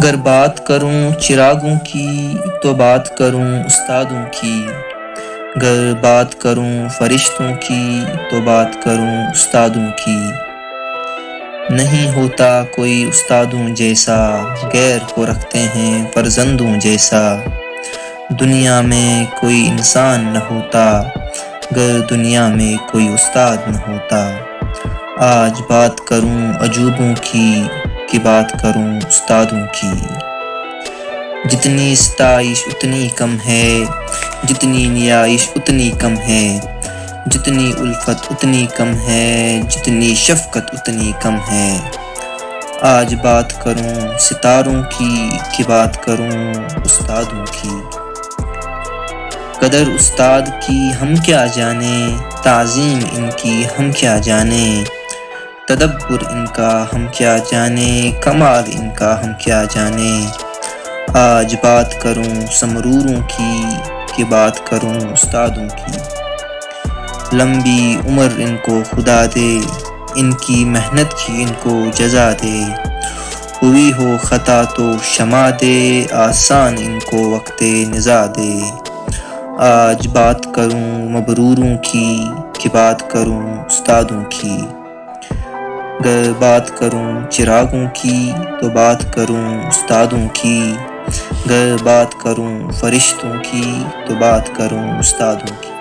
گر بات کروں چراغوں کی تو بات کروں استادوں کی، گر بات کروں فرشتوں کی تو بات کروں استادوں کی۔ نہیں ہوتا کوئی استادوں جیسا، غیر کو رکھتے ہیں فرزندوں جیسا۔ دنیا میں کوئی انسان نہ ہوتا، گر دنیا میں کوئی استاد نہ ہوتا۔ آج بات کروں عجوبوں کی کہ بات کروں استادوں کی۔ جتنی ستائش اتنی کم ہے، جتنی نیائش اتنی کم ہے، جتنی الفت اتنی کم ہے، جتنی شفقت اتنی کم ہے۔ آج بات کروں ستاروں کی کہ بات کروں استادوں کی۔ قدر استاد کی ہم کیا جانیں، تعظیم ان کی ہم کیا جانیں، تدبر ان کا ہم کیا جانیں، کمال ان کا ہم کیا جانیں۔ آج بات کروں سمروروں کی کہ بات کروں استادوں کی۔ لمبی عمر ان کو خدا دے، ان کی محنت کی ان کو جزا دے۔ ہوئی ہو خطا تو شمع دے، آسان ان کو وقت نزا دے۔ آج بات کروں مبروروں کی کہ بات کروں استادوں کی۔ گر بات کروں چراغوں کی تو بات کروں استادوں کی، گر بات کروں فرشتوں کی تو بات کروں استادوں کی۔